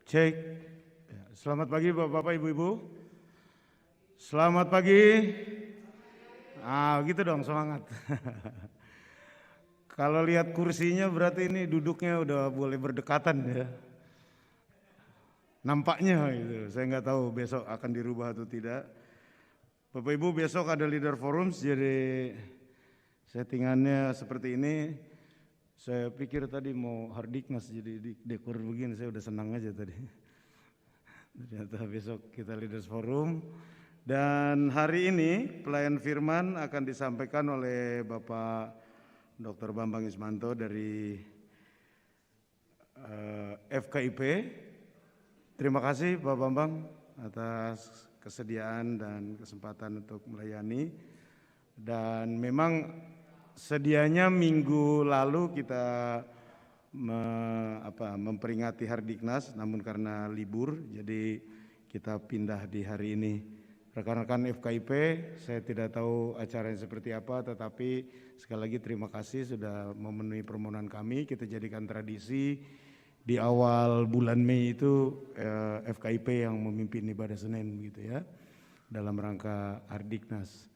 Cek. Selamat pagi Bapak-Bapak, Ibu-Ibu. Selamat pagi. Gitu dong, semangat. Kalau lihat kursinya berarti ini duduknya udah boleh berdekatan ya. Nampaknya gitu. Saya nggak tahu besok akan dirubah atau tidak. Bapak Ibu, besok ada leader forums, jadi settingannya seperti ini. Saya pikir tadi mau Hardiknas jadi dekor begini, saya udah senang aja tadi. Ternyata besok kita leaders forum. Dan hari ini pelayan firman akan disampaikan oleh Bapak Dr. Bambang Ismanto dari FKIP. Terima kasih Pak Bambang atas kesediaan dan kesempatan untuk melayani. Dan memang sedianya minggu lalu kita memperingati Hardiknas, namun karena libur jadi kita pindah di hari ini. Rekan-rekan FKIP, saya tidak tahu acaranya seperti apa, tetapi sekali lagi terima kasih sudah memenuhi permohonan kami. Kita jadikan tradisi di awal bulan Mei itu FKIP yang memimpin ibadah Senin gitu ya, dalam rangka Hardiknas.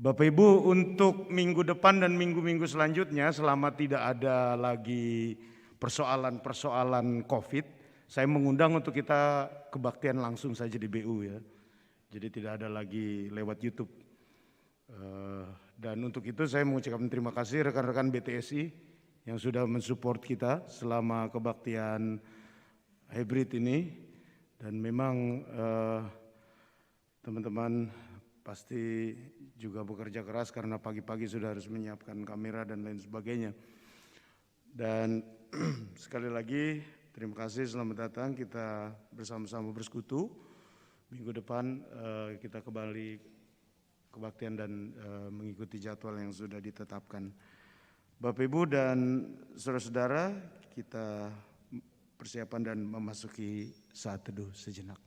Bapak Ibu, untuk minggu depan dan minggu-minggu selanjutnya selama tidak ada lagi persoalan-persoalan COVID, saya mengundang untuk kita kebaktian langsung saja di BU ya. Jadi tidak ada lagi lewat YouTube. Dan untuk itu saya mengucapkan terima kasih rekan-rekan BTSI yang sudah mensupport kita selama kebaktian hybrid ini. Dan memang teman-teman pasti juga bekerja keras karena pagi-pagi sudah harus menyiapkan kamera dan lain sebagainya. Dan sekali lagi terima kasih, selamat datang, kita bersama-sama bersekutu. Minggu depan kita kembali kebaktian dan mengikuti jadwal yang sudah ditetapkan. Bapak Ibu dan saudara-saudara, kita persiapan dan memasuki saat teduh sejenak.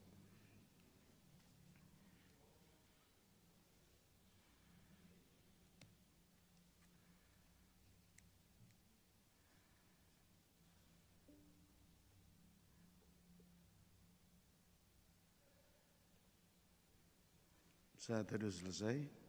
Saat teduh selesai.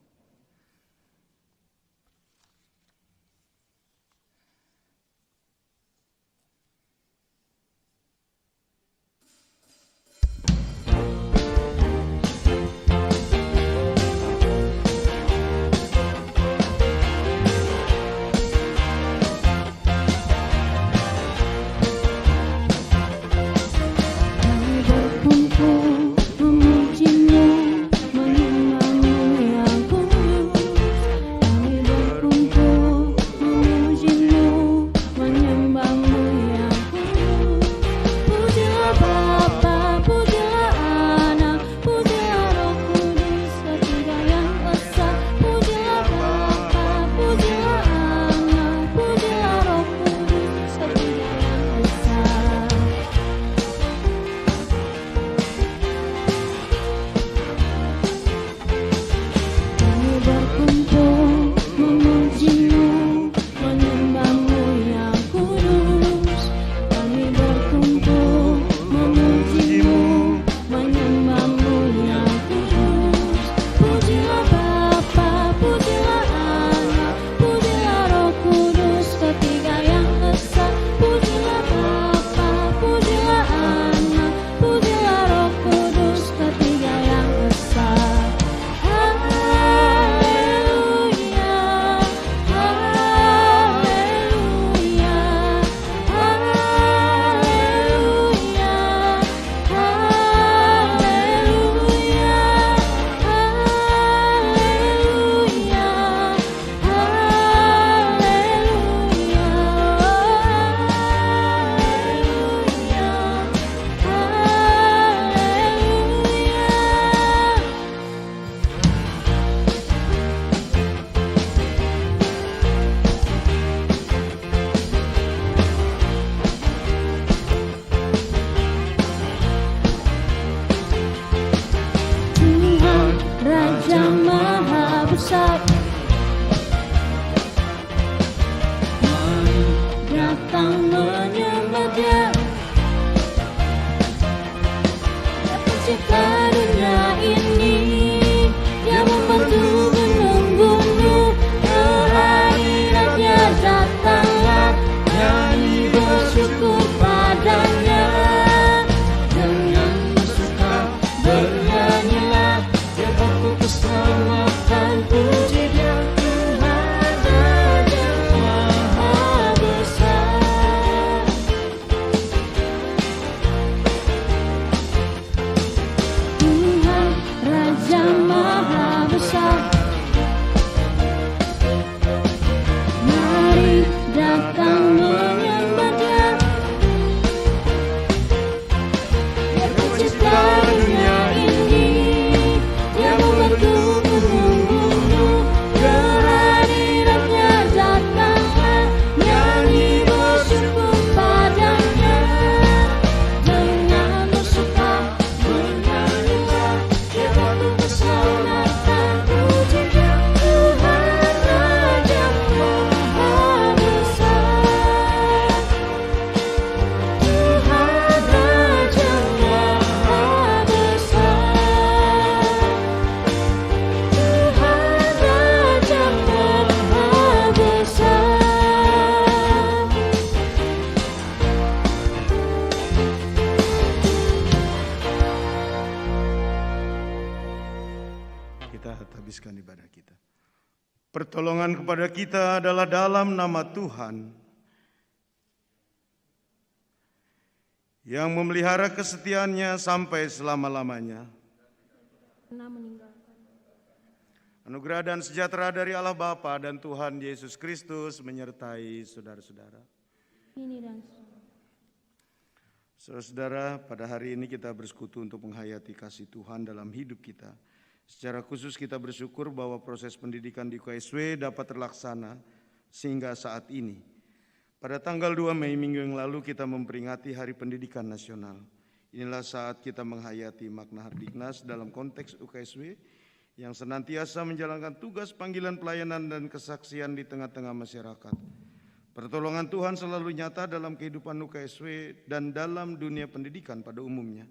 pencipta dunia ini, Dia membantu gunung-gunung, kehadirannya datanglah, nyanyi bersyukur padanya. Dengan bersuka bernyanyilah, Dia aku keselamatan, puji Dia Tuhan Raja Maha Besar. Tuhan Raja Maha Besar, mari datang menyembah Dia. Dia pencipta dunia ini, Dia membantu gunung-gunung, kehadirannya datanglah, nyanyi bersyukur padanya. Dengan bersuka bernyanyilah, Dia aku keselamatan, puji Dia Tuhan Raja Maha Besar. Tuhan Raja Maha Besar, Tuhan Raja Maha Besar. Kita habiskan ibadah kita. Pertolongan kepada kita adalah dalam nama Tuhan yang memelihara kesetiaannya sampai selama-lamanya. Anugerah dan sejahtera dari Allah Bapa dan Tuhan Yesus Kristus menyertai saudara-saudara. Ini dan Saudara-saudara, pada hari ini kita bersekutu untuk menghayati kasih Tuhan dalam hidup kita. Secara khusus kita bersyukur bahwa proses pendidikan di UKSW dapat terlaksana sehingga saat ini. Pada tanggal 2 Mei minggu yang lalu kita memperingati Hari Pendidikan Nasional. Inilah saat kita menghayati makna Hardiknas dalam konteks UKSW yang senantiasa menjalankan tugas panggilan pelayanan dan kesaksian di tengah-tengah masyarakat. Pertolongan Tuhan selalu nyata dalam kehidupan UKSW dan dalam dunia pendidikan pada umumnya.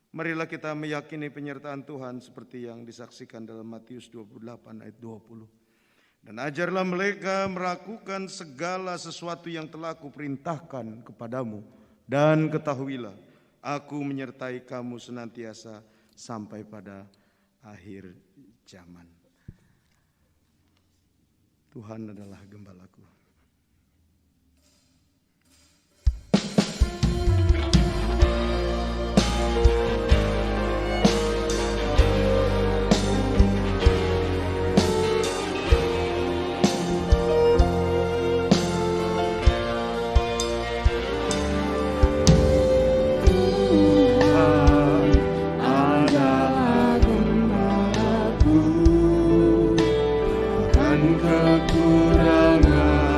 Marilah kita meyakini penyertaan Tuhan seperti yang disaksikan dalam Matius 28 ayat 20. Dan ajarlah mereka melakukan segala sesuatu yang telah kuperintahkan kepadamu. Dan ketahuilah, aku menyertai kamu senantiasa sampai pada akhir zaman. Tuhan adalah gembalaku. Kekurangan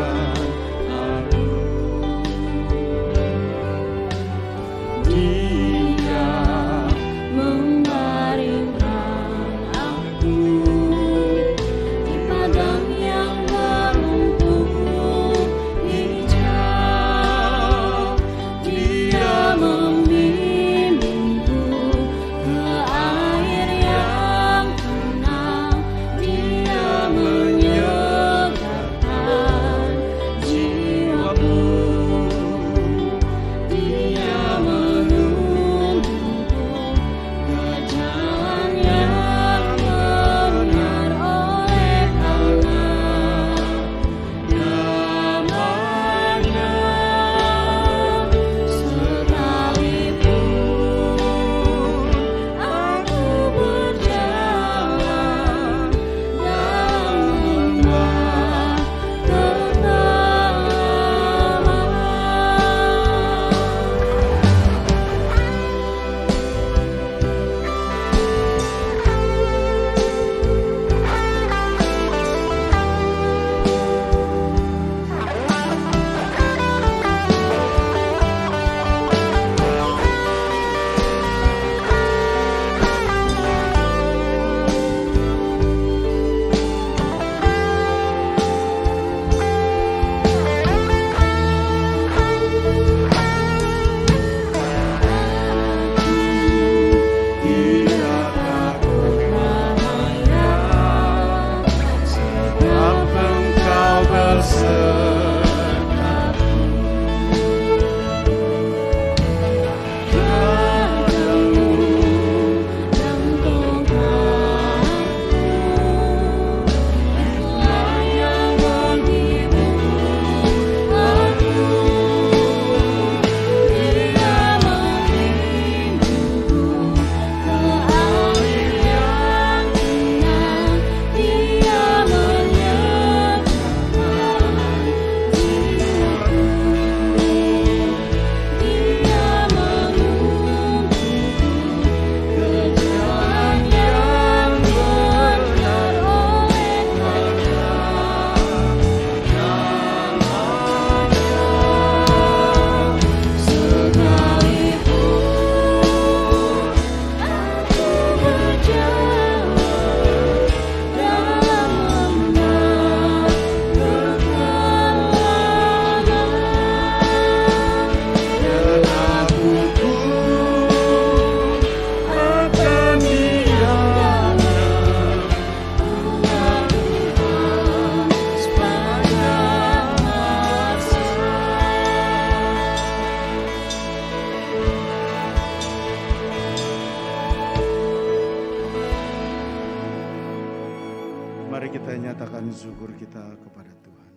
Pujian syukur kita kepada Tuhan.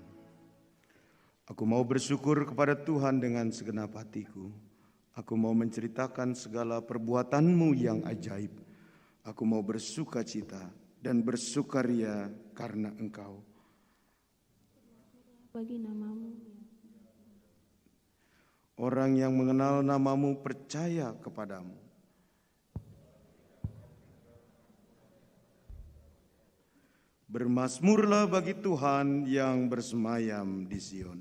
Aku mau bersyukur kepada Tuhan dengan segenap hatiku. Aku mau menceritakan segala perbuatan-Mu yang ajaib. Aku mau bersuka cita dan bersukaria karena Engkau. Bagi nama-Mu. Orang yang mengenal nama-Mu percaya kepadamu. Bermazmurlah bagi Tuhan yang bersemayam di Sion.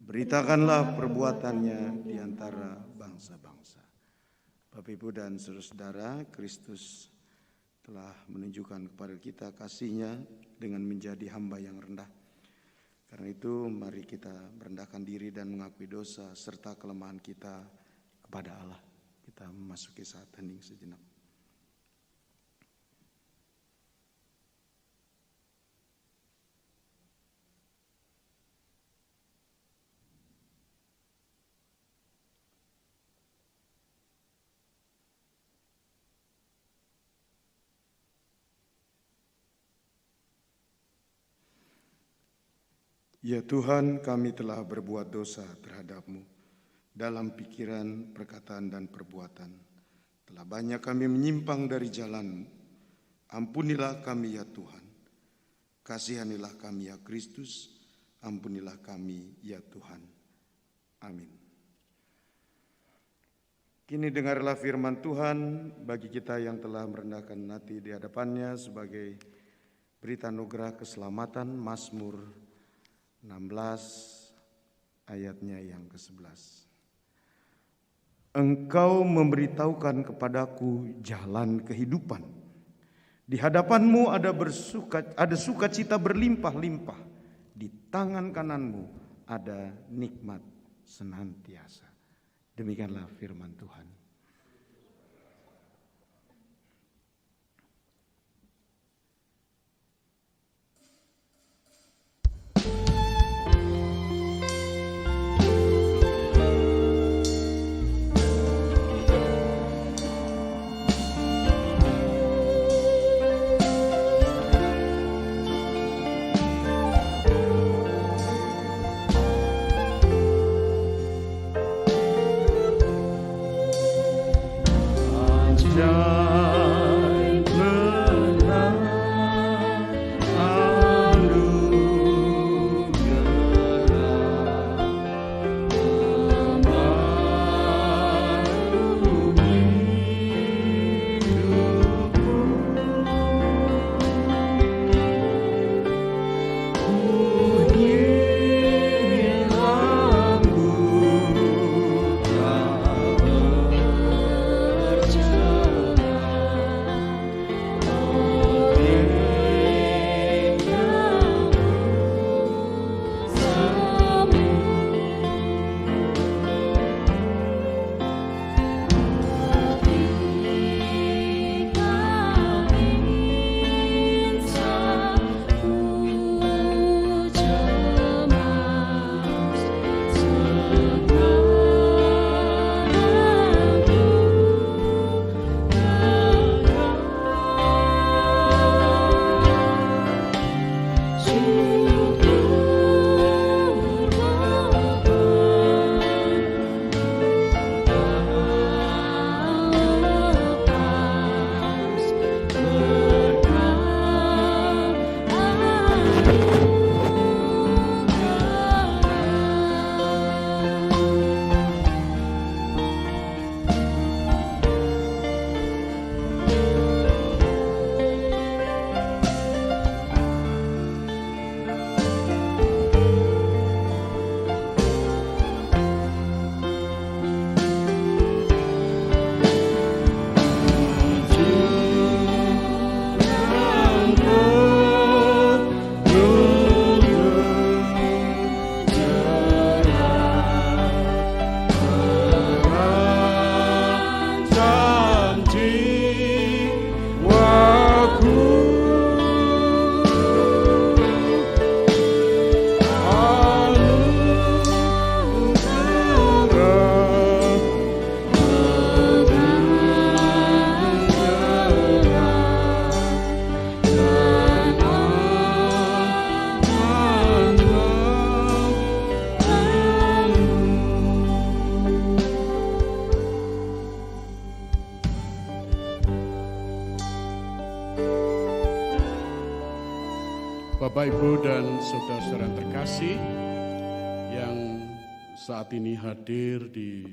Beritakanlah perbuatannya di antara bangsa-bangsa. Bapak, Ibu, dan saudara-saudara, Kristus telah menunjukkan kepada kita kasih-Nya dengan menjadi hamba yang rendah. Karena itu mari kita merendahkan diri dan mengakui dosa serta kelemahan kita kepada Allah. Kita memasuki saat hening sejenak. Ya Tuhan, kami telah berbuat dosa terhadap-Mu dalam pikiran, perkataan, dan perbuatan. Telah banyak kami menyimpang dari jalan-Mu. Ampunilah kami ya Tuhan. Kasihanilah kami ya Kristus. Ampunilah kami ya Tuhan. Amin. Kini dengarlah firman Tuhan bagi kita yang telah merendahkan hati di hadapan-Nya sebagai berita anugerah keselamatan. Mazmur 16 ayatnya yang ke-11. Engkau memberitahukan kepadaku jalan kehidupan. Di hadapan-Mu ada sukacita berlimpah-limpah. Di tangan kanan-Mu ada nikmat senantiasa. Demikianlah firman Tuhan. Bapak, Ibu, dan saudara-saudara yang terkasih yang saat ini hadir di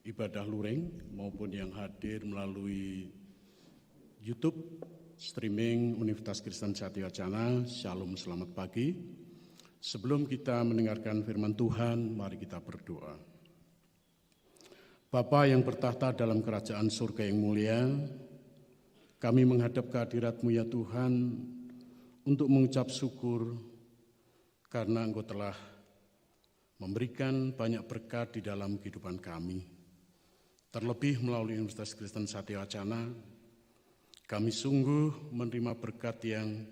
ibadah luring maupun yang hadir melalui YouTube streaming Universitas Kristen Satya-Wacana, Shalom, selamat pagi. Sebelum kita mendengarkan firman Tuhan, mari kita berdoa. Bapa yang bertahta dalam kerajaan surga yang mulia, kami menghadap kehadirat-Mu ya Tuhan, untuk mengucap syukur karena Engkau telah memberikan banyak berkat di dalam kehidupan kami. Terlebih melalui Universitas Kristen Satya-Wacana, kami sungguh menerima berkat yang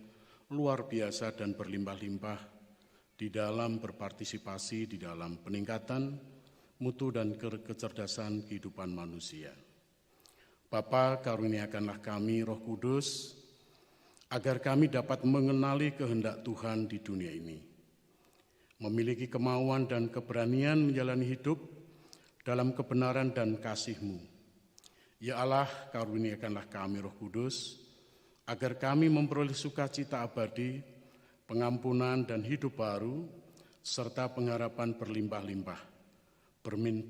luar biasa dan berlimpah-limpah di dalam berpartisipasi di dalam peningkatan mutu dan kecerdasan kehidupan manusia. Bapa, karuniakanlah kami Roh Kudus, agar kami dapat mengenali kehendak Tuhan di dunia ini, memiliki kemauan dan keberanian menjalani hidup dalam kebenaran dan kasih-Mu. Ya Allah, karuniakanlah kami Roh Kudus, agar kami memperoleh sukacita abadi, pengampunan dan hidup baru, serta pengharapan berlimpah-limpah.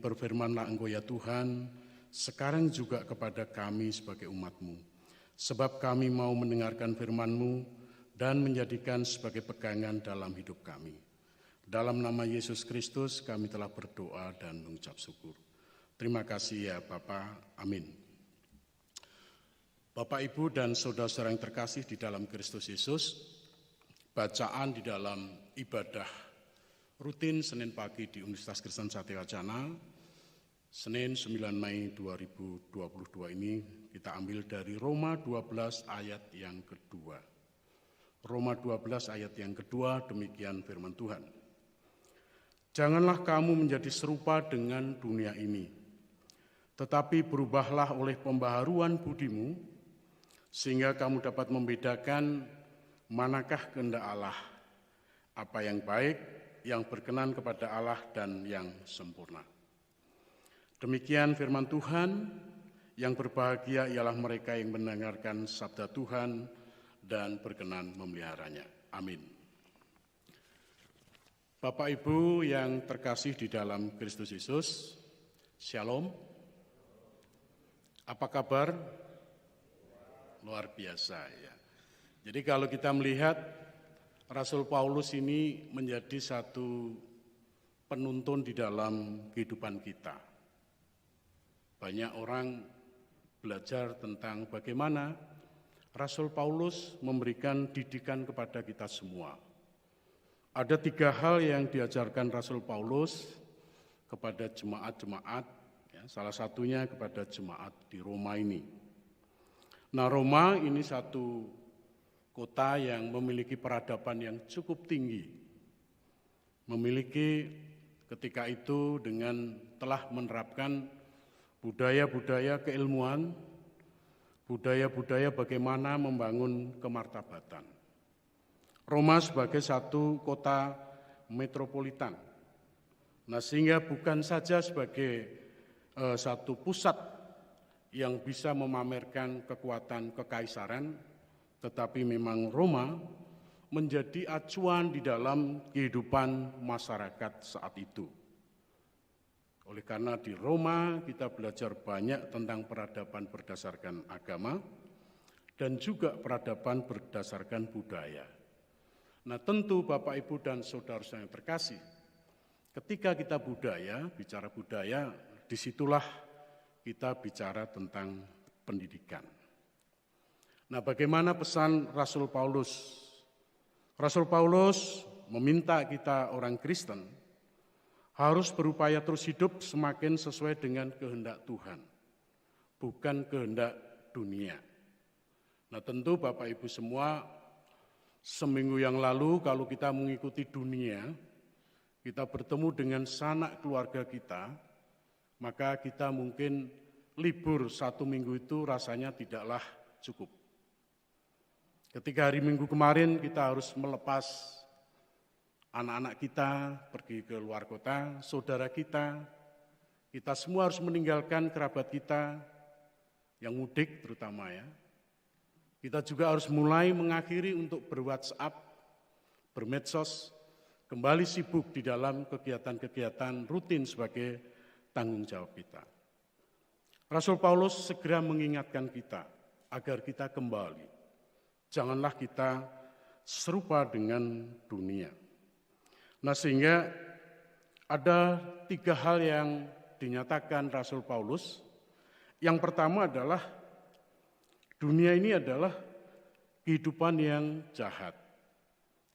Berfirmanlah Engkau ya Tuhan, sekarang juga kepada kami sebagai umat-Mu. Sebab kami mau mendengarkan firman-Mu dan menjadikan sebagai pegangan dalam hidup kami. Dalam nama Yesus Kristus kami telah berdoa dan mengucap syukur. Terima kasih ya Bapa, amin. Bapak, Ibu, dan saudara-saudara yang terkasih di dalam Kristus Yesus, bacaan di dalam ibadah rutin Senin pagi di Universitas Kristen Satya-Wacana, Senin 9 Mei 2022 ini kita ambil dari Roma 12 ayat yang kedua. Roma 12 ayat yang kedua, demikian firman Tuhan. Janganlah kamu menjadi serupa dengan dunia ini, tetapi berubahlah oleh pembaharuan budimu, sehingga kamu dapat membedakan manakah kehendak Allah, apa yang baik, yang berkenan kepada Allah, dan yang sempurna. Demikian firman Tuhan, yang berbahagia ialah mereka yang mendengarkan sabda Tuhan dan berkenan memeliharanya. Amin. Bapak, Ibu yang terkasih di dalam Kristus Yesus, Shalom. Apa kabar? Luar biasa ya. Jadi kalau kita melihat Rasul Paulus ini menjadi satu penuntun di dalam kehidupan kita. Banyak orang belajar tentang bagaimana Rasul Paulus memberikan didikan kepada kita semua. Ada 3 hal yang diajarkan Rasul Paulus kepada jemaat-jemaat, ya, salah satunya kepada jemaat di Roma ini. Nah, Roma ini satu kota yang memiliki peradaban yang cukup tinggi. Memiliki ketika itu dengan telah menerapkan budaya-budaya keilmuan, budaya-budaya bagaimana membangun kemartabatan. Roma sebagai satu kota metropolitan. Nah, sehingga bukan saja sebagai satu pusat yang bisa memamerkan kekuatan kekaisaran, tetapi memang Roma menjadi acuan di dalam kehidupan masyarakat saat itu. Oleh karena di Roma kita belajar banyak tentang peradaban berdasarkan agama dan juga peradaban berdasarkan budaya. Nah, tentu Bapak, Ibu, dan saudara-saudara yang terkasih, ketika kita bicara budaya, disitulah kita bicara tentang pendidikan. Nah, bagaimana pesan Rasul Paulus? Rasul Paulus meminta kita orang Kristen harus berupaya terus hidup semakin sesuai dengan kehendak Tuhan, bukan kehendak dunia. Nah, tentu Bapak Ibu semua, seminggu yang lalu kalau kita mengikuti dunia, kita bertemu dengan sanak keluarga kita, maka kita mungkin libur 1 minggu itu rasanya tidaklah cukup. Ketika hari Minggu kemarin kita harus melepas anak-anak kita pergi ke luar kota, saudara kita semua harus meninggalkan kerabat kita yang mudik terutama ya. Kita juga harus mulai mengakhiri untuk berWhatsApp, bermedsos, kembali sibuk di dalam kegiatan-kegiatan rutin sebagai tanggung jawab kita. Rasul Paulus segera mengingatkan kita agar kita kembali. Janganlah kita serupa dengan dunia. Nah, sehingga ada 3 hal yang dinyatakan Rasul Paulus. Yang pertama adalah dunia ini adalah kehidupan yang jahat.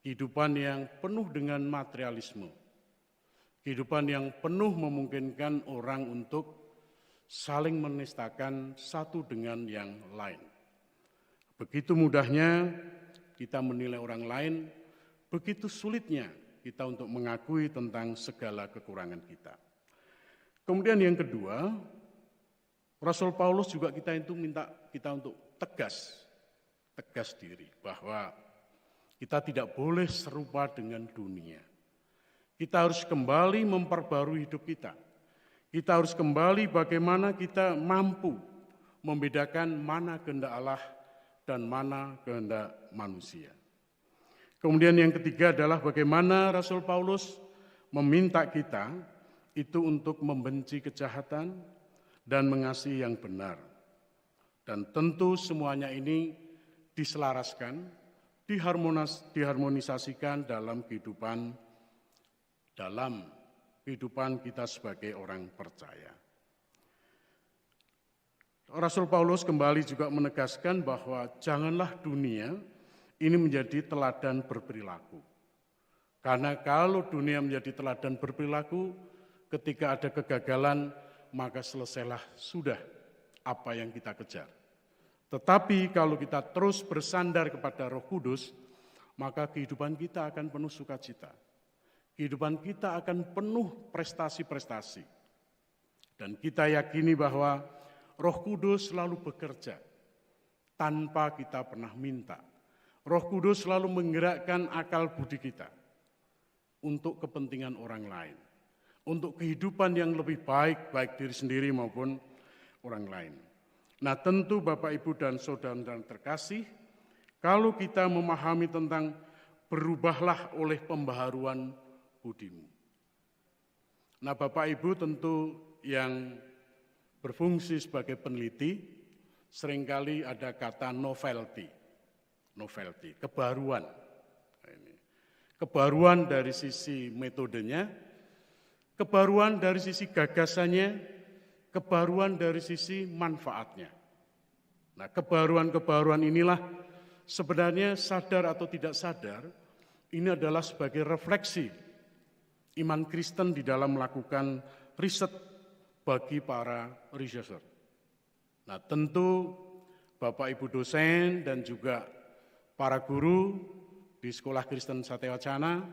Kehidupan yang penuh dengan materialisme. Kehidupan yang penuh memungkinkan orang untuk saling menistakan satu dengan yang lain. Begitu mudahnya kita menilai orang lain, begitu sulitnya kita untuk mengakui tentang segala kekurangan kita. Kemudian yang kedua, Rasul Paulus juga minta kita untuk tegas diri bahwa kita tidak boleh serupa dengan dunia. Kita harus kembali memperbarui hidup kita. Kita harus kembali bagaimana kita mampu membedakan mana kehendak Allah dan mana kehendak manusia. Kemudian yang ketiga adalah bagaimana Rasul Paulus meminta kita itu untuk membenci kejahatan dan mengasihi yang benar. Dan tentu semuanya ini diselaraskan, diharmonisasikan dalam kehidupan kita sebagai orang percaya. Rasul Paulus kembali juga menegaskan bahwa janganlah dunia ini menjadi teladan berperilaku. Karena kalau dunia menjadi teladan berperilaku, ketika ada kegagalan, maka selesailah sudah apa yang kita kejar. Tetapi kalau kita terus bersandar kepada Roh Kudus, maka kehidupan kita akan penuh sukacita. Kehidupan kita akan penuh prestasi-prestasi. Dan kita yakini bahwa Roh Kudus selalu bekerja tanpa kita pernah minta. Roh Kudus selalu menggerakkan akal budi kita untuk kepentingan orang lain. Untuk kehidupan yang lebih baik, baik diri sendiri maupun orang lain. Nah, tentu Bapak, Ibu, dan saudara terkasih, kalau kita memahami tentang berubahlah oleh pembaharuan budimu. Nah, Bapak, Ibu tentu yang berfungsi sebagai peneliti, seringkali ada kata novelty, kebaruan. Kebaruan dari sisi metodenya, kebaruan dari sisi gagasannya, kebaruan dari sisi manfaatnya. Nah, kebaruan-kebaruan inilah sebenarnya sadar atau tidak sadar, ini adalah sebagai refleksi iman Kristen di dalam melakukan riset bagi para researcher. Nah, tentu Bapak Ibu dosen dan juga para guru di Sekolah Kristen Satewacana,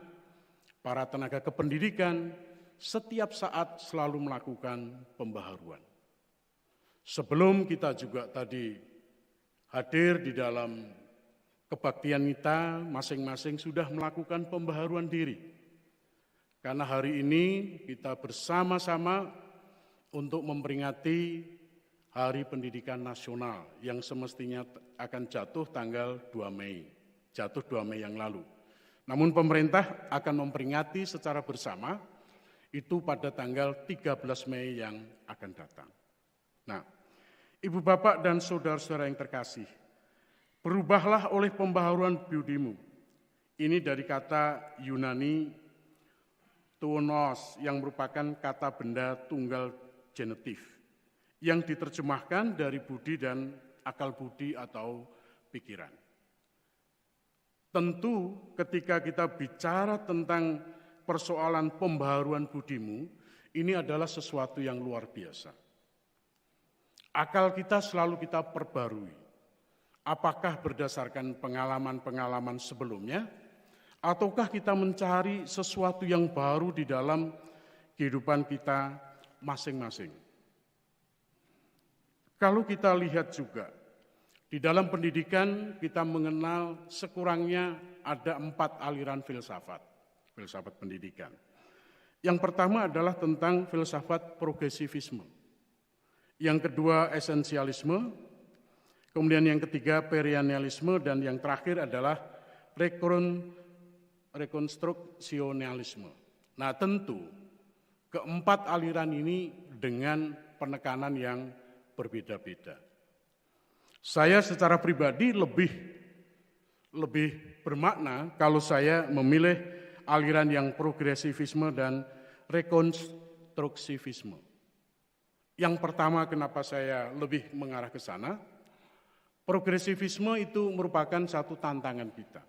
para tenaga kependidikan, setiap saat selalu melakukan pembaharuan. Sebelum kita juga tadi hadir di dalam kebaktian kita, masing-masing sudah melakukan pembaharuan diri. Karena hari ini kita bersama-sama untuk memperingati Hari Pendidikan Nasional yang semestinya akan jatuh tanggal 2 Mei, jatuh 2 Mei yang lalu. Namun pemerintah akan memperingati secara bersama itu pada tanggal 13 Mei yang akan datang. Nah, Ibu Bapak dan saudara-saudara yang terkasih, berubahlah oleh pembaharuan budimu. Ini dari kata Yunani tuonos yang merupakan kata benda tunggal genetif yang diterjemahkan dari budi dan akal budi atau pikiran. Tentu ketika kita bicara tentang persoalan pembaharuan budimu, ini adalah sesuatu yang luar biasa. Akal kita selalu kita perbarui. Apakah berdasarkan pengalaman-pengalaman sebelumnya, ataukah kita mencari sesuatu yang baru di dalam kehidupan kita masing-masing. Kalau kita lihat juga, di dalam pendidikan kita mengenal sekurangnya ada 4 aliran filsafat pendidikan. Yang pertama adalah tentang filsafat progresivisme. Yang kedua esensialisme, kemudian yang ketiga perennialisme, dan yang terakhir adalah rekonstruksionalisme. Nah tentu keempat aliran ini dengan penekanan yang berbeda-beda. Saya secara pribadi lebih bermakna kalau saya memilih aliran yang progresivisme dan rekonstruksivisme. Yang pertama kenapa saya lebih mengarah ke sana, progresivisme itu merupakan satu tantangan kita.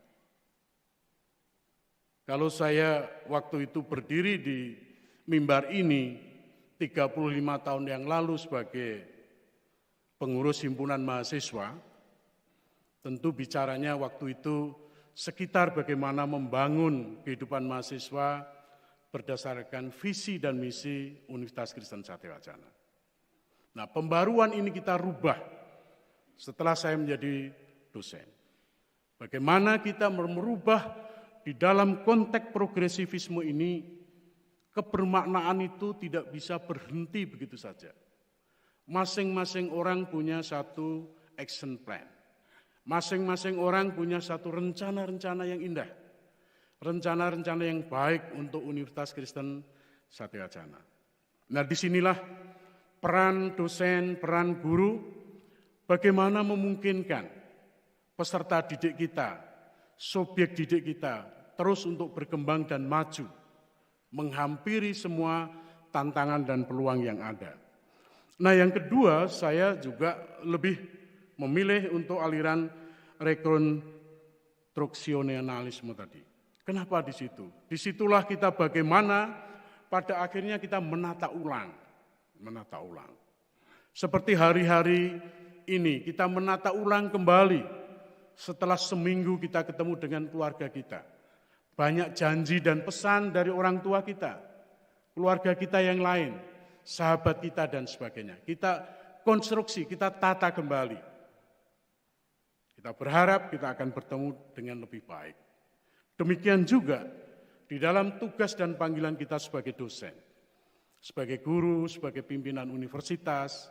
Kalau saya waktu itu berdiri di mimbar ini 35 tahun yang lalu sebagai pengurus himpunan mahasiswa, tentu bicaranya waktu itu sekitar bagaimana membangun kehidupan mahasiswa berdasarkan visi dan misi Universitas Kristen Satya-Wacana. Nah, pembaruan ini kita rubah setelah saya menjadi dosen. Bagaimana kita merubah di dalam konteks progresivisme ini, kebermaknaan itu tidak bisa berhenti begitu saja. Masing-masing orang punya satu action plan. Masing-masing orang punya satu rencana-rencana yang indah. Rencana-rencana yang baik untuk Universitas Kristen Satya-Wacana. Nah, disinilah peran dosen, peran guru, bagaimana memungkinkan peserta didik kita, subjek didik kita, terus untuk berkembang dan maju, menghampiri semua tantangan dan peluang yang ada. Nah, yang kedua, saya juga lebih memilih untuk aliran rekonstruksionalisme tadi. Kenapa di situ? Disitulah kita bagaimana pada akhirnya kita menata ulang. Seperti hari-hari ini kita menata ulang kembali setelah seminggu kita ketemu dengan keluarga kita. Banyak janji dan pesan dari orang tua kita, keluarga kita yang lain, sahabat kita dan sebagainya. Kita konstruksi, kita tata kembali. Kita berharap kita akan bertemu dengan lebih baik. Demikian juga di dalam tugas dan panggilan kita sebagai dosen, sebagai guru, sebagai pimpinan universitas,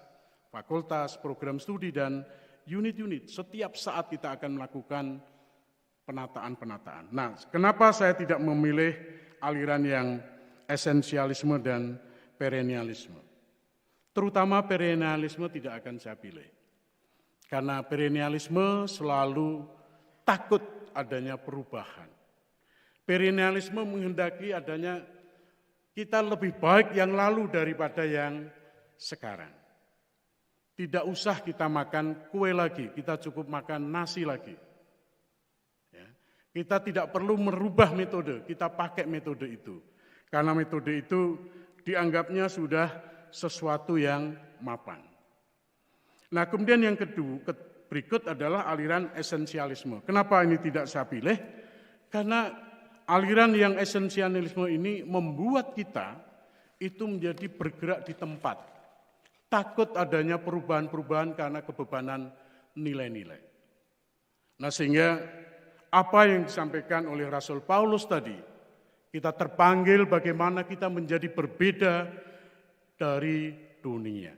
fakultas, program studi, dan unit-unit. Setiap saat kita akan melakukan penataan-penataan. Nah, kenapa saya tidak memilih aliran yang esensialisme dan perennialisme? Terutama perennialisme tidak akan saya pilih. Karena perennialisme selalu takut adanya perubahan. Perennialisme menghendaki adanya kita lebih baik yang lalu daripada yang sekarang. Tidak usah kita makan kue lagi, kita cukup makan nasi lagi. Ya. Kita tidak perlu merubah metode, kita pakai metode itu. Karena metode itu dianggapnya sudah sesuatu yang mapan. Nah, kemudian yang kedua, berikut adalah aliran esensialisme. Kenapa ini tidak saya pilih? Karena aliran yang esensialisme ini membuat kita itu menjadi bergerak di tempat. Takut adanya perubahan-perubahan karena kebebanan nilai-nilai. Nah, sehingga apa yang disampaikan oleh Rasul Paulus tadi, kita terpanggil bagaimana kita menjadi berbeda dari dunia.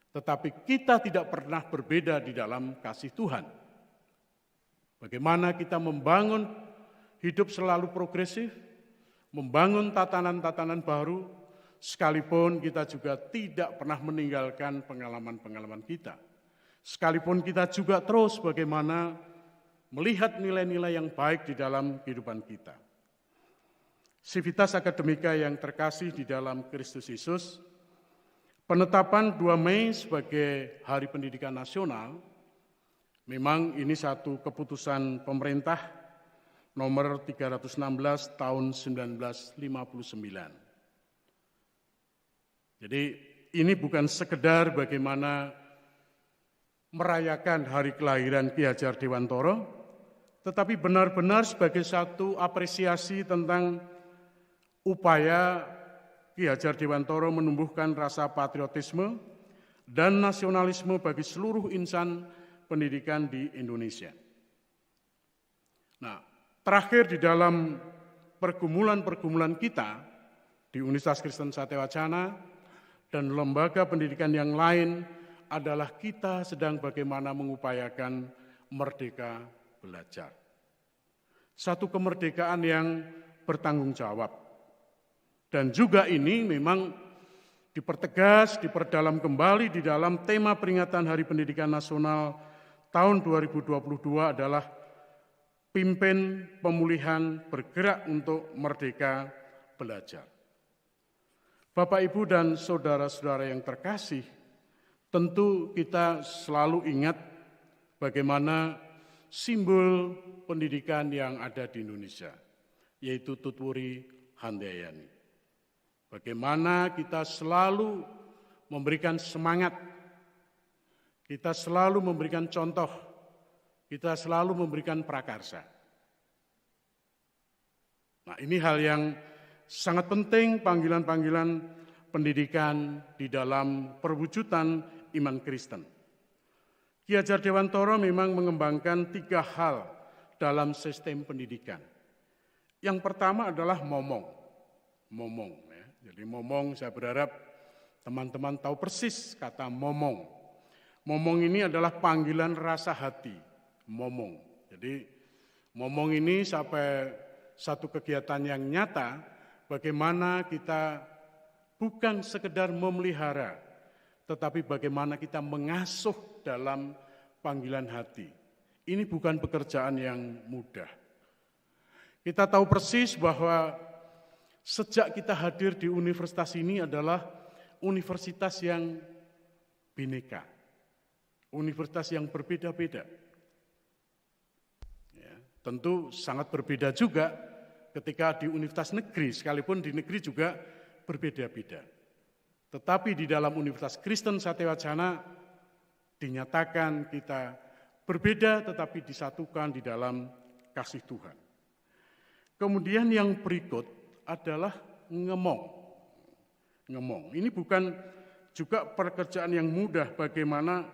Tetapi kita tidak pernah berbeda di dalam kasih Tuhan. Bagaimana kita membangun hidup selalu progresif, membangun tatanan-tatanan baru, sekalipun kita juga tidak pernah meninggalkan pengalaman-pengalaman kita. Sekalipun kita juga terus bagaimana melihat nilai-nilai yang baik di dalam kehidupan kita. Civitas Akademika yang terkasih di dalam Kristus Yesus, penetapan 2 Mei sebagai Hari Pendidikan Nasional, memang ini satu keputusan pemerintah nomor 316 tahun 1959. Jadi ini bukan sekedar bagaimana merayakan hari kelahiran Ki Hajar Dewantoro, tetapi benar-benar sebagai satu apresiasi tentang upaya Ki Hajar Dewantoro menumbuhkan rasa patriotisme dan nasionalisme bagi seluruh insan pendidikan di Indonesia. Nah, terakhir di dalam pergumulan-pergumulan kita di Universitas Kristen Satya-Wacana dan lembaga pendidikan yang lain adalah kita sedang bagaimana mengupayakan merdeka belajar. satu kemerdekaan yang bertanggung jawab. Dan juga ini memang dipertegas, diperdalam kembali di dalam tema peringatan Hari Pendidikan Nasional tahun 2022 adalah pimpin pemulihan bergerak untuk merdeka belajar. Bapak, Ibu, dan saudara-saudara yang terkasih, tentu kita selalu ingat bagaimana simbol pendidikan yang ada di Indonesia, yaitu Tutwuri Handayani. Bagaimana kita selalu memberikan semangat, kita selalu memberikan contoh, kita selalu memberikan prakarsa. Nah, ini hal yang sangat penting, panggilan-panggilan pendidikan di dalam perwujudan iman Kristen. Ki Hajar Dewantara memang mengembangkan 3 hal dalam sistem pendidikan. Yang pertama adalah momong. Ya. Jadi momong, saya berharap teman-teman tahu persis kata momong. Momong ini adalah panggilan rasa hati, momong. Jadi momong ini sampai satu kegiatan yang nyata, bagaimana kita bukan sekedar memelihara, tetapi bagaimana kita mengasuh dalam panggilan hati. Ini bukan pekerjaan yang mudah. Kita tahu persis bahwa sejak kita hadir di universitas ini adalah universitas yang bineka, universitas yang berbeda-beda. Ya, tentu sangat berbeda juga ketika di universitas negeri, sekalipun di negeri juga berbeda-beda. Tetapi di dalam Universitas Kristen Satewacana dinyatakan kita berbeda tetapi disatukan di dalam kasih Tuhan. Kemudian yang berikut adalah ngemong. Ngemong, ini bukan juga pekerjaan yang mudah bagaimana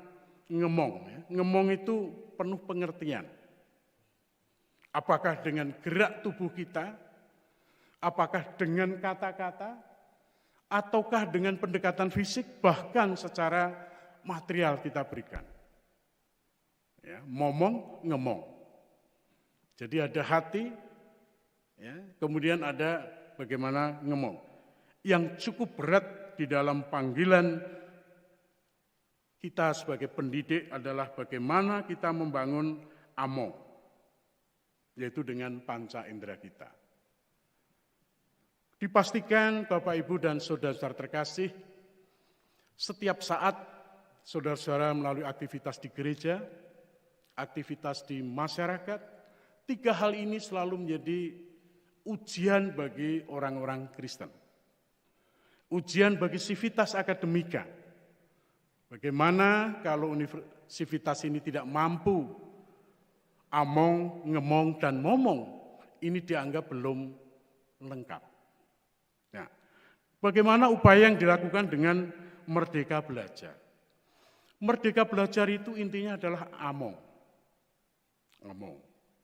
ngemong. Ngemong itu penuh pengertian. Apakah dengan gerak tubuh kita, apakah dengan kata-kata, ataukah dengan pendekatan fisik, bahkan secara material kita berikan. Ya, momong, ngemong. Jadi ada hati, ya, kemudian ada bagaimana ngemong. Yang cukup berat di dalam panggilan kita sebagai pendidik adalah bagaimana kita membangun amo, yaitu dengan panca indera kita. Dipastikan Bapak, Ibu, dan saudara-saudara terkasih, setiap saat saudara-saudara melalui aktivitas di gereja, aktivitas di masyarakat, 3 hal ini selalu menjadi ujian bagi orang-orang Kristen. Ujian bagi sivitas akademika. Bagaimana kalau sivitas ini tidak mampu among, ngemong, dan momong, ini dianggap belum lengkap. Nah, bagaimana upaya yang dilakukan dengan merdeka belajar? Merdeka belajar itu intinya adalah among. Among.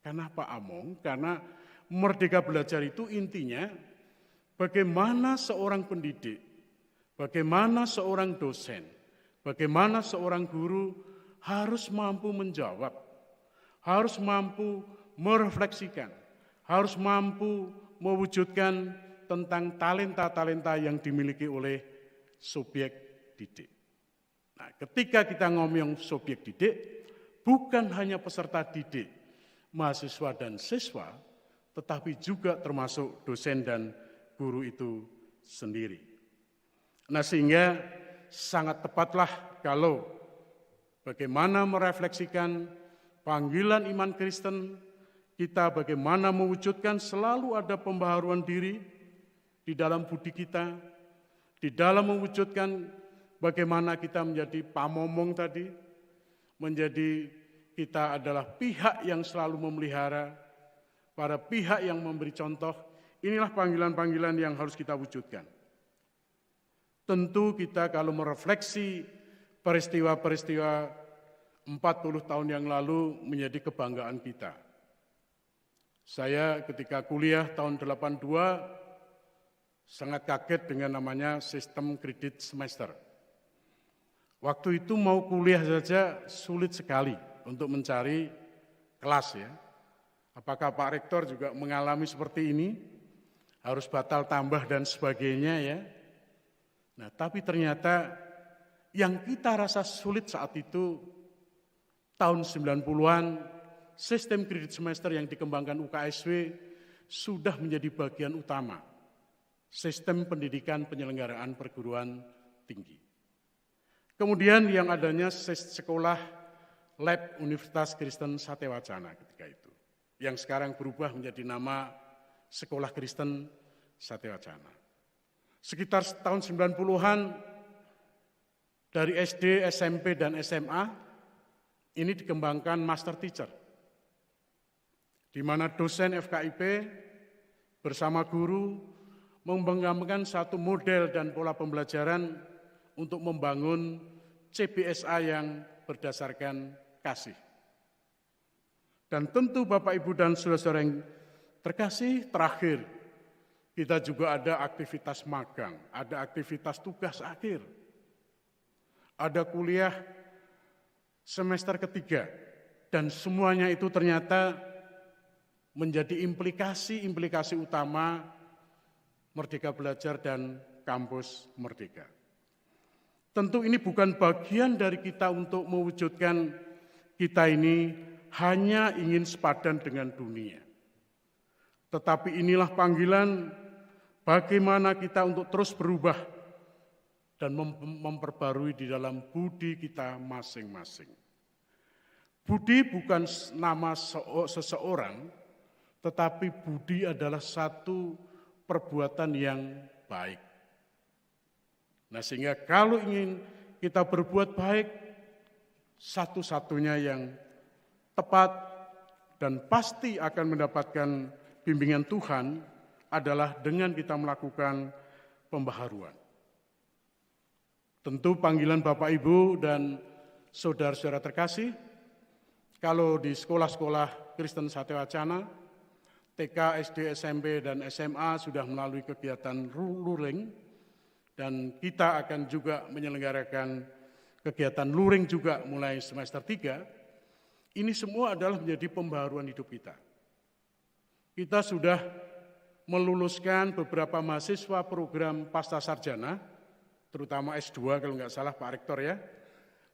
Kenapa among? Karena merdeka belajar itu intinya bagaimana seorang pendidik, bagaimana seorang dosen, bagaimana seorang guru harus mampu menjawab, harus mampu merefleksikan, harus mampu mewujudkan tentang talenta-talenta yang dimiliki oleh subjek didik. Nah, ketika kita ngomong subjek didik, bukan hanya peserta didik, mahasiswa dan siswa, tetapi juga termasuk dosen dan guru itu sendiri. Nah, sehingga sangat tepatlah kalau bagaimana merefleksikan panggilan iman Kristen kita, bagaimana mewujudkan selalu ada pembaharuan diri di dalam budi kita, di dalam mewujudkan bagaimana kita menjadi pamomong tadi, menjadi kita adalah pihak yang selalu memelihara, para pihak yang memberi contoh. Inilah panggilan-panggilan yang harus kita wujudkan. Tentu kita kalau merefleksi peristiwa-peristiwa 40 tahun yang lalu menjadi kebanggaan kita. Saya ketika kuliah tahun 82 sangat kaget dengan namanya sistem kredit semester. Waktu itu mau kuliah saja sulit sekali untuk mencari kelas ya. Apakah Pak Rektor juga mengalami seperti ini? Harus batal tambah dan sebagainya ya. Nah, tapi ternyata yang kita rasa sulit saat itu tahun 90-an, sistem kredit semester yang dikembangkan UKSW sudah menjadi bagian utama sistem pendidikan penyelenggaraan perguruan tinggi. Kemudian yang adanya sekolah lab Universitas Kristen Satewacana ketika itu, yang sekarang berubah menjadi nama Sekolah Kristen Satewacana. Sekitar tahun 90-an dari SD, SMP, dan SMA ini dikembangkan master teacher, di mana dosen FKIP bersama guru mengembangkan satu model dan pola pembelajaran untuk membangun CBSA yang berdasarkan kasih. Dan tentu Bapak, Ibu, dan saudara-saudara yang terkasih, terakhir, kita juga ada aktivitas magang, ada aktivitas tugas akhir, ada kuliah semester ketiga, dan semuanya itu ternyata menjadi implikasi utama Merdeka Belajar dan Kampus Merdeka. Tentu ini bukan bagian dari kita untuk mewujudkan kita ini hanya ingin sepadan dengan dunia. Tetapi inilah panggilan bagaimana kita untuk terus berubah dan memperbarui di dalam budi kita masing-masing. Budi bukan nama seseorang, tetapi budi adalah satu perbuatan yang baik. Nah, sehingga kalau ingin kita berbuat baik, satu-satunya yang tepat dan pasti akan mendapatkan bimbingan Tuhan adalah dengan kita melakukan pembaharuan. Tentu panggilan Bapak, Ibu, dan saudara-saudara terkasih, kalau di sekolah-sekolah Kristen Satewacana, TK, SD, SMP, dan SMA sudah melalui kegiatan luring, dan kita akan juga menyelenggarakan kegiatan luring juga mulai semester 3, ini semua adalah menjadi pembaharuan hidup kita. Kita sudah meluluskan beberapa mahasiswa program pasca sarjana, terutama S2 kalau nggak salah Pak Rektor ya,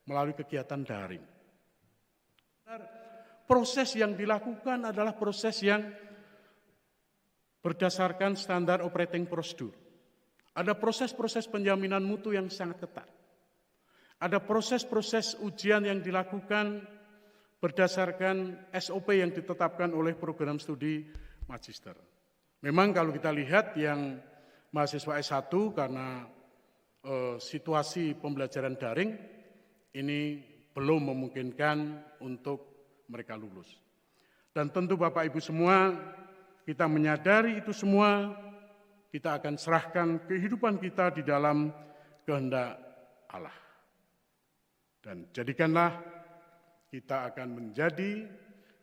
melalui kegiatan daring. Proses yang dilakukan adalah proses yang berdasarkan standar operating procedure. Ada proses-proses penjaminan mutu yang sangat ketat. Ada proses-proses ujian yang dilakukan berdasarkan SOP yang ditetapkan oleh program studi magister. Memang kalau kita lihat yang mahasiswa S1 karena situasi pembelajaran daring ini belum memungkinkan untuk mereka lulus. Dan tentu Bapak Ibu semua, kita menyadari itu semua, kita akan serahkan kehidupan kita di dalam kehendak Allah. Dan jadikanlah kita akan menjadi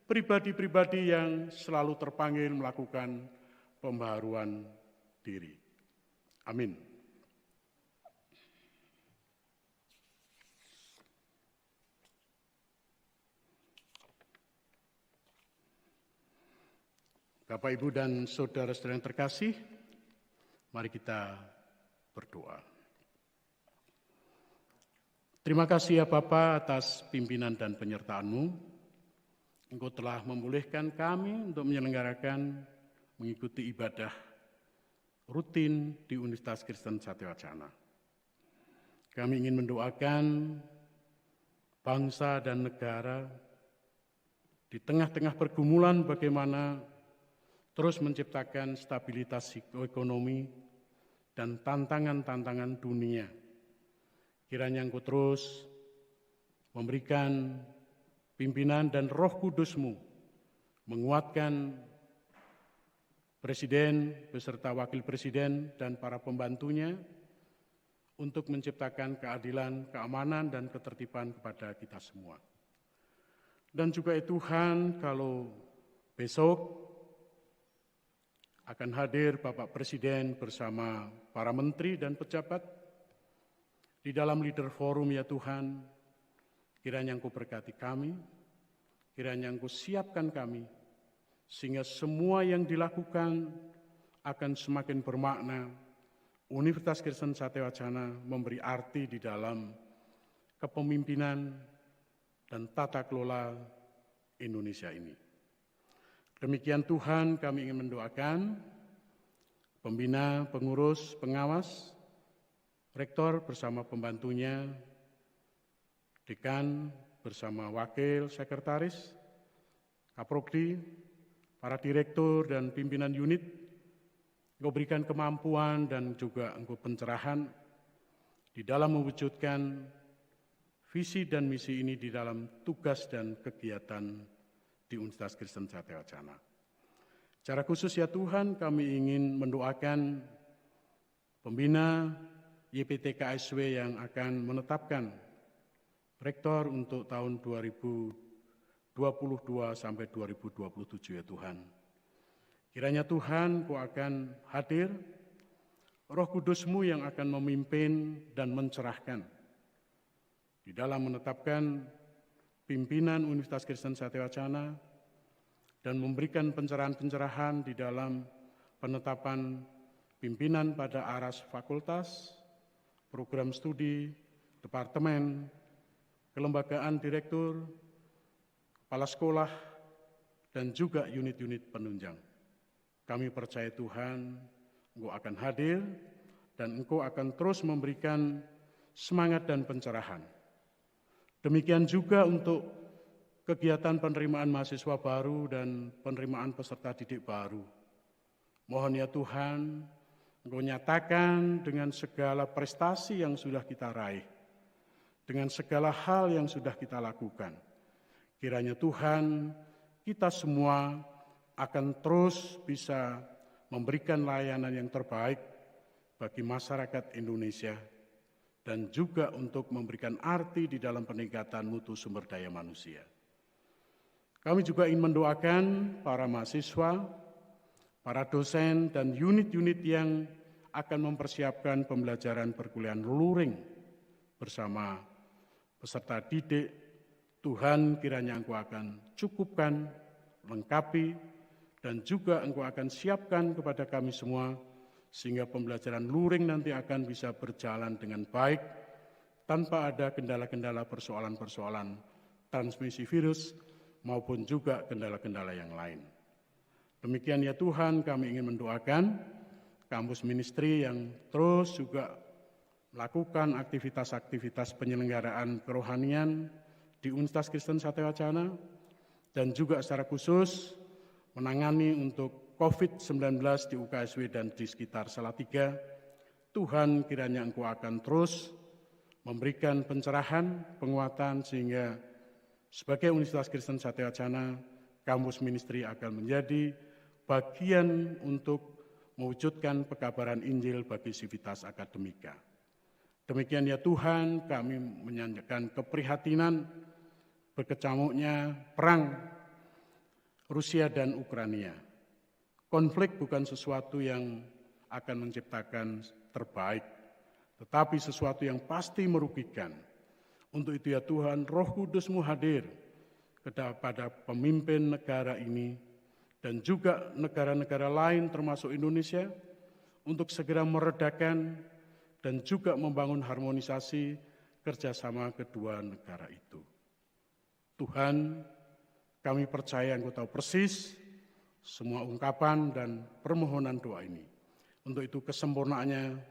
pribadi-pribadi yang selalu terpanggil melakukan pembaharuan diri. Amin. Bapak, Ibu, dan saudara-saudara yang terkasih, mari kita berdoa. Terima kasih ya Bapa atas pimpinan dan penyertaan-Mu. Engkau telah membolehkan kami untuk menyelenggarakan, mengikuti ibadah rutin di Universitas Kristen Satewacana. Kami ingin mendoakan bangsa dan negara di tengah-tengah pergumulan bagaimana terus menciptakan stabilitas ekonomi dan tantangan-tantangan dunia. Kiranya Engkau terus memberikan pimpinan dan Roh Kudus-Mu, menguatkan Presiden beserta Wakil Presiden dan para pembantunya untuk menciptakan keadilan, keamanan, dan ketertiban kepada kita semua. Dan juga Tuhan, kalau besok akan hadir Bapak Presiden bersama para menteri dan pejabat di dalam leader forum ya Tuhan, kiranya Engkau berkati kami, kiranya Engkau siapkan kami, sehingga semua yang dilakukan akan semakin bermakna. Universitas Kristen Satewacana memberi arti di dalam kepemimpinan dan tata kelola Indonesia ini. Demikian Tuhan, kami ingin mendoakan pembina, pengurus, pengawas, rektor bersama pembantunya, dekan bersama wakil sekretaris, kaprodi, para direktur dan pimpinan unit. Engkau berikan kemampuan dan juga Engkau pencerahan di dalam mewujudkan visi dan misi ini di dalam tugas dan kegiatan di Universitas Kristen Satewacana. Secara khusus ya Tuhan, kami ingin mendoakan pembina YPT KSW yang akan menetapkan rektor untuk tahun 2022 sampai 2027 ya Tuhan. Kiranya Tuhan, Kau akan hadir, Roh Kudus-Mu yang akan memimpin dan mencerahkan di dalam menetapkan pimpinan Universitas Kristen Satewacana dan memberikan pencerahan-pencerahan di dalam penetapan pimpinan pada aras fakultas, program studi, departemen, kelembagaan direktur, kepala sekolah, dan juga unit-unit penunjang. Kami percaya Tuhan, Engkau akan hadir dan Engkau akan terus memberikan semangat dan pencerahan. Demikian juga untuk kegiatan penerimaan mahasiswa baru dan penerimaan peserta didik baru. Mohon ya Tuhan, Engkau nyatakan dengan segala prestasi yang sudah kita raih, dengan segala hal yang sudah kita lakukan. Kiranya Tuhan, kita semua akan terus bisa memberikan layanan yang terbaik bagi masyarakat Indonesia dan juga untuk memberikan arti di dalam peningkatan mutu sumber daya manusia. Kami juga ingin mendoakan para mahasiswa, para dosen, dan unit-unit yang akan mempersiapkan pembelajaran perkuliahan luring bersama peserta didik. Tuhan, kiranya Engkau akan cukupkan, lengkapi, dan juga Engkau akan siapkan kepada kami semua, sehingga pembelajaran luring nanti akan bisa berjalan dengan baik, tanpa ada kendala-kendala persoalan-persoalan transmisi virus, maupun juga kendala-kendala yang lain. Demikian ya Tuhan, kami ingin mendoakan kampus ministry yang terus juga melakukan aktivitas-aktivitas penyelenggaraan kerohanian di Universitas Kristen Satewacana dan juga secara khusus menangani untuk COVID-19 di UKSW dan di sekitar Salatiga. Tuhan, kiranya Engkau akan terus memberikan pencerahan, penguatan sehingga sebagai Universitas Kristen Satewacana, kampus ministry akan menjadi bagian untuk mewujudkan pekabaran Injil bagi sivitas akademika. Demikian ya Tuhan, kami menyanyikan keprihatinan berkecamuknya perang Rusia dan Ukraina. Konflik bukan sesuatu yang akan menciptakan terbaik, tetapi sesuatu yang pasti merugikan. Untuk itu ya Tuhan, Roh Kudus-Mu hadir kepada pemimpin negara ini dan juga negara-negara lain termasuk Indonesia untuk segera meredakan dan juga membangun harmonisasi kerjasama kedua negara itu. Tuhan, kami percaya Engkau tahu persis semua ungkapan dan permohonan doa ini. Untuk itu kesempurnaannya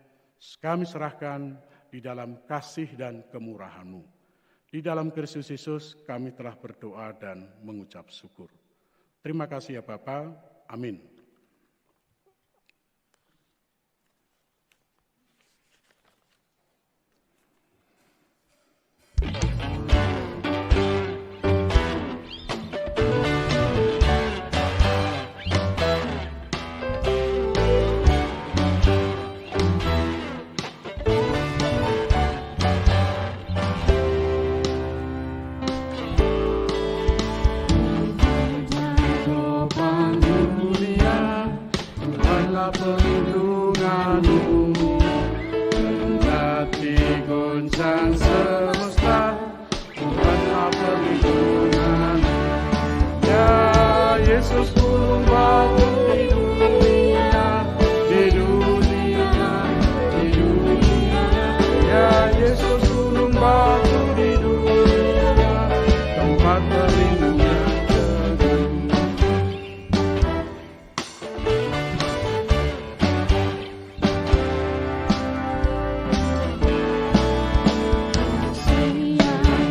kami serahkan di dalam kasih dan kemurahan-Mu. Di dalam Kristus Yesus kami telah berdoa dan mengucap syukur. Terima kasih ya Bapa. Amin. Yesus batu di dunia, tempat berlindung yang teguh.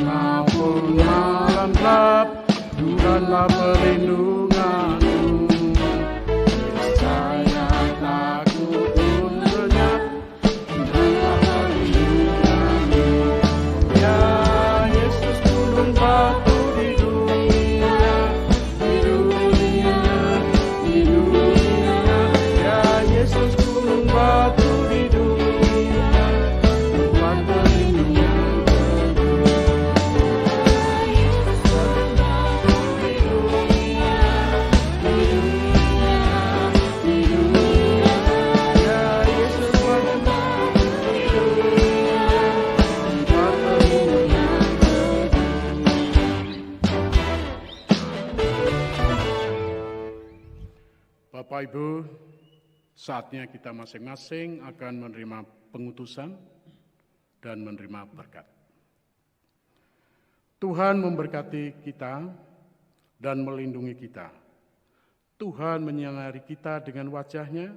Maupun malam gelap, Tuhanlah perlindunganmu. Saya takut pun lenyap, Tuhanlah perlindunganmu. Ya Yesus gunung batu di dunia, di dunia, di dunia. Ya Yesus gunung batu di dunia, tempat berlindung yang teguh. Bapak Ibu, saatnya kita masing-masing akan menerima pengutusan dan menerima berkat. Tuhan memberkati kita dan melindungi kita. Tuhan menyinari kita dengan wajah-Nya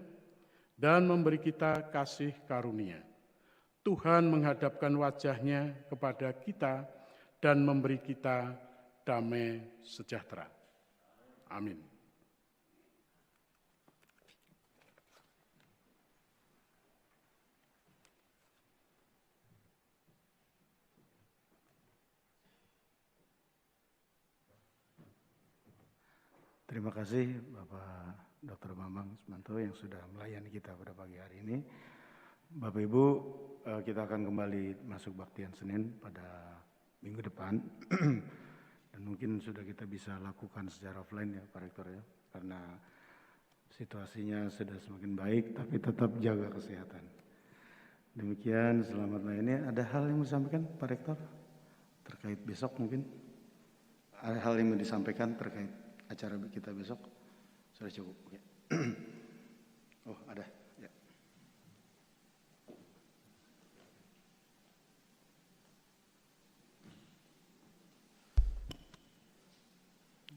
dan memberi kita kasih karunia. Tuhan menghadapkan wajah-Nya kepada kita dan memberi kita damai sejahtera. Amin. Terima kasih Bapak Dr. Bambang Sumanto yang sudah melayani kita pada pagi hari ini. Bapak Ibu, kita akan kembali masuk baktian Senin pada minggu depan. Dan mungkin sudah kita bisa lakukan secara offline ya Pak Rektor ya. Karena situasinya sudah semakin baik tapi tetap jaga kesehatan. Demikian, selamat melayani. Ada hal yang mau disampaikan Pak Rektor? Terkait besok mungkin? Ada hal yang mau disampaikan terkait acara kita besok? Sudah cukup. Ya. Oh, ada. Ya.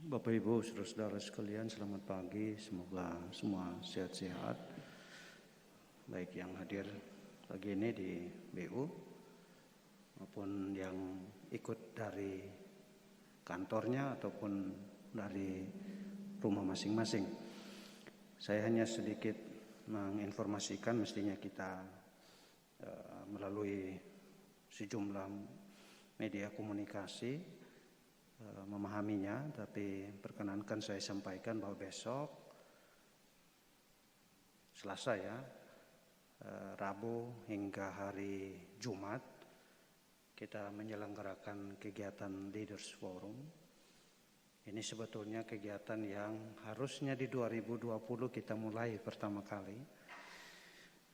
Bapak Ibu, saudara-saudara sekalian, selamat pagi. Semoga semua sehat-sehat. Baik yang hadir pagi ini di BU maupun yang ikut dari kantornya ataupun dari rumah masing-masing. Saya hanya sedikit menginformasikan, mestinya kita melalui sejumlah media komunikasi memahaminya, tapi perkenankan saya sampaikan bahwa besok Selasa ya, Rabu hingga hari Jumat kita menyelenggarakan kegiatan Leaders Forum. Ini sebetulnya kegiatan yang harusnya di 2020 kita mulai pertama kali.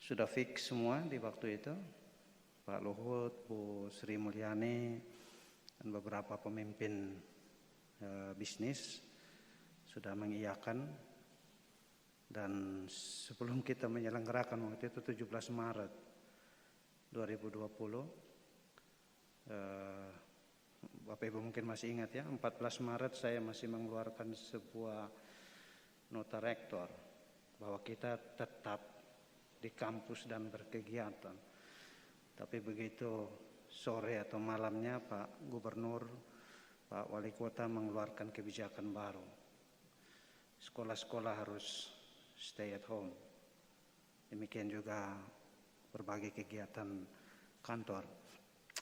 Sudah fix semua di waktu itu. Pak Luhut, Bu Sri Mulyani, dan beberapa pemimpin bisnis sudah mengiyakan. Dan sebelum kita menyelenggarakan waktu itu 17 Maret 2020, Bapak Ibu mungkin masih ingat ya, 14 Maret saya masih mengeluarkan sebuah nota rektor bahwa kita tetap di kampus dan berkegiatan. Tapi begitu sore atau malamnya Pak Gubernur, Pak Wali Kota mengeluarkan kebijakan baru. Sekolah-sekolah harus stay at home. Demikian juga berbagai kegiatan kantor.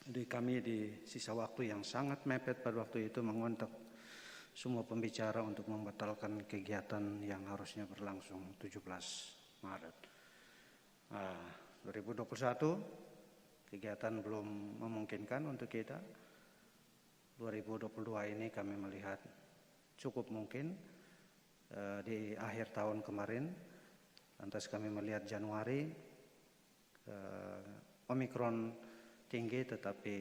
Jadi kami di sisa waktu yang sangat mepet pada waktu itu mengontak semua pembicara untuk membatalkan kegiatan yang harusnya berlangsung 17 Maret. 2021 kegiatan belum memungkinkan untuk kita. 2022 ini kami melihat cukup mungkin di akhir tahun kemarin. Lantas kami melihat Januari Omikron tinggi, tetapi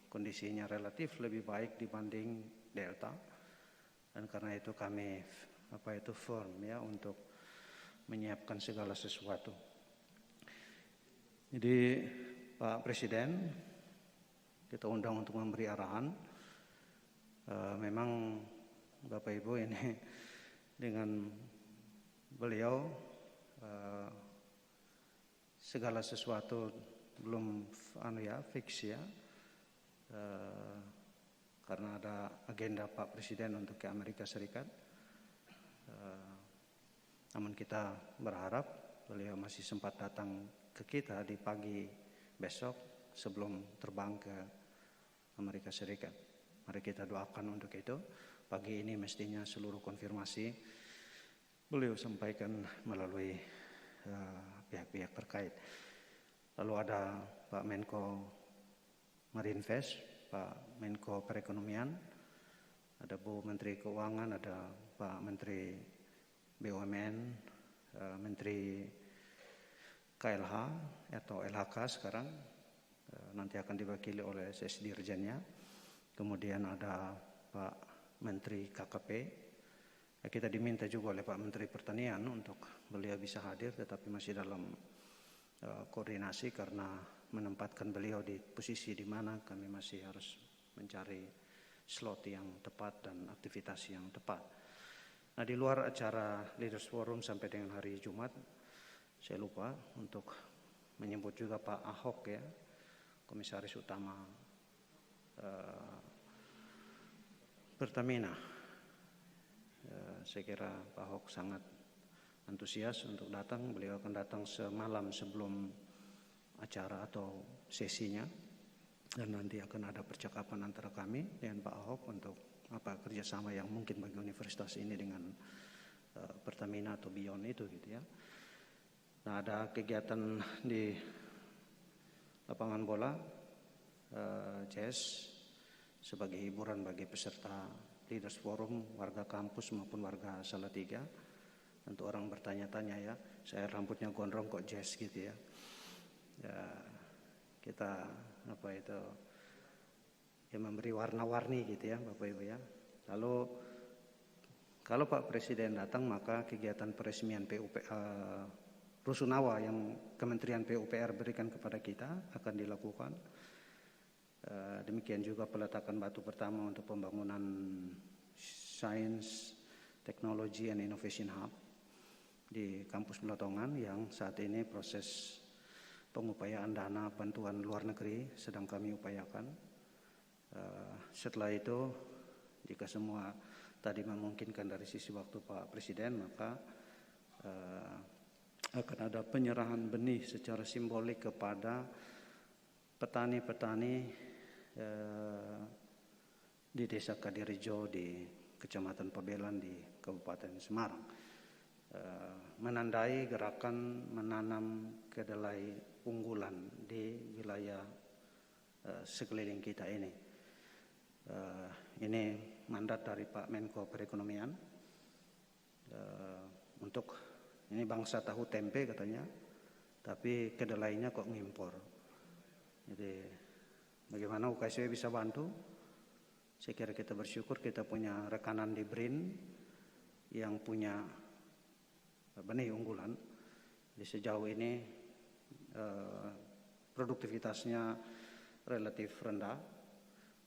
kondisinya relatif lebih baik dibanding Delta, dan karena itu kami firm ya untuk menyiapkan segala sesuatu. Jadi Pak Presiden kita undang untuk memberi arahan. Memang Bapak Ibu ini dengan beliau segala sesuatu belum fix ya, karena ada agenda Pak Presiden untuk ke Amerika Serikat. Namun kita berharap beliau masih sempat datang ke kita di pagi besok sebelum terbang ke Amerika Serikat. Mari kita doakan untuk itu. Pagi ini mestinya seluruh konfirmasi beliau sampaikan melalui pihak-pihak terkait. Lalu ada Pak Menko Marinvest, Pak Menko Perekonomian, ada Bu Menteri Keuangan, ada Pak Menteri BUMN, Menteri KLH atau LHK sekarang, nanti akan diwakili oleh Sesdirjennya. Kemudian ada Pak Menteri KKP. Kita diminta juga oleh Pak Menteri Pertanian untuk beliau bisa hadir, tetapi masih dalam koordinasi karena menempatkan beliau di posisi di mana kami masih harus mencari slot yang tepat dan aktivitas yang tepat. Nah, di luar acara Leaders Forum sampai dengan hari Jumat, saya lupa untuk menyebut juga Pak Ahok ya, Komisaris Utama Pertamina. Saya kira Pak Ahok sangat antusias untuk datang. Beliau akan datang semalam sebelum acara atau sesinya, dan nanti akan ada percakapan antara kami dengan Pak Ahok untuk kerjasama yang mungkin bagi universitas ini dengan Pertamina atau Beyond itu gitu ya. Nah, ada kegiatan di lapangan bola jazz sebagai hiburan bagi peserta Leaders Forum, warga kampus maupun warga Salatiga. Tentu orang bertanya-tanya ya, saya rambutnya gondrong kok jazz gitu ya. Ya, kita memberi warna-warni gitu ya Bapak Ibu ya. Lalu kalau Pak Presiden datang, maka kegiatan peresmian Rusunawa yang Kementerian PUPR berikan kepada kita akan dilakukan. Demikian juga peletakan batu pertama untuk pembangunan Science, Technology and Innovation Hub di kampus Belatongan yang saat ini proses pengupayaan dana bantuan luar negeri sedang kami upayakan. Setelah itu, jika semua tadi memungkinkan dari sisi waktu Pak Presiden, maka akan ada penyerahan benih secara simbolik kepada petani-petani di Desa Kadirejo di Kecamatan Pabelan di Kabupaten Semarang, menandai gerakan menanam kedelai unggulan di wilayah sekeliling kita ini. Ini mandat dari Pak Menko Perekonomian untuk ini bangsa tahu tempe katanya, tapi kedelainya kok ngimpor. Jadi bagaimana UKSW bisa bantu? Saya kira kita bersyukur kita punya rekanan di BRIN yang punya benih unggulan. Di sejauh ini produktivitasnya relatif rendah.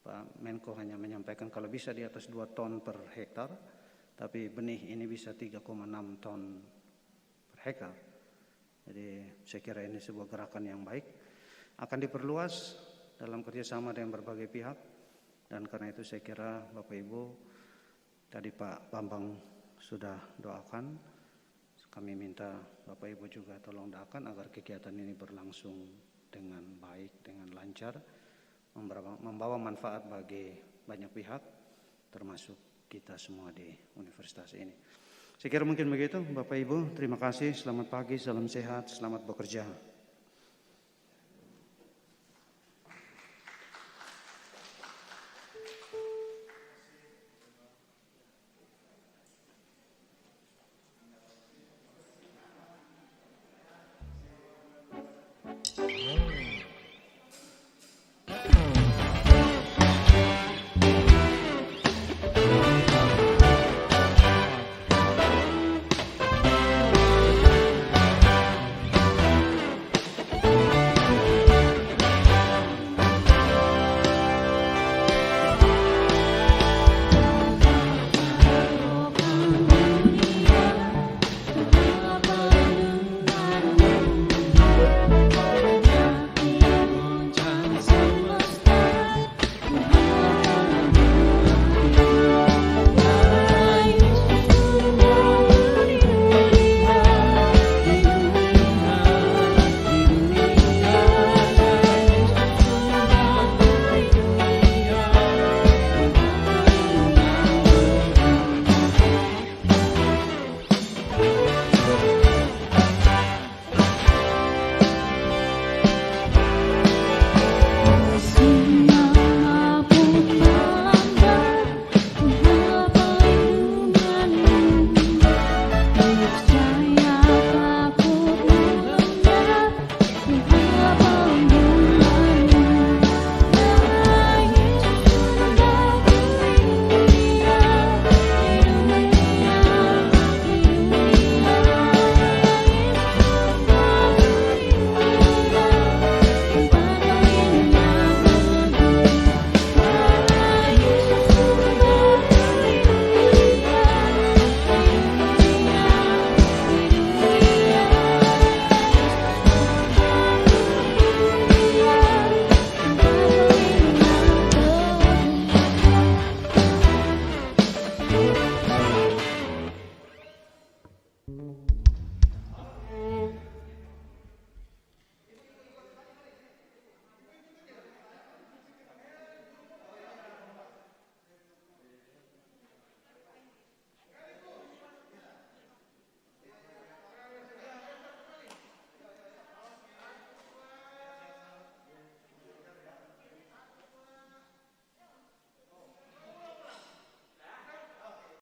Pak Menko hanya menyampaikan kalau bisa di atas 2 ton per hektar, tapi benih ini bisa 3,6 ton per hektar. Jadi saya kira ini sebuah gerakan yang baik, akan diperluas dalam kerjasama dengan berbagai pihak. Dan karena itu saya kira Bapak Ibu, tadi Pak Bambang sudah doakan, kami minta Bapak Ibu juga tolong doakan agar kegiatan ini berlangsung dengan baik, dengan lancar, membawa manfaat bagi banyak pihak, termasuk kita semua di universitas ini. Saya kira mungkin begitu Bapak Ibu, terima kasih, selamat pagi, salam sehat, selamat bekerja.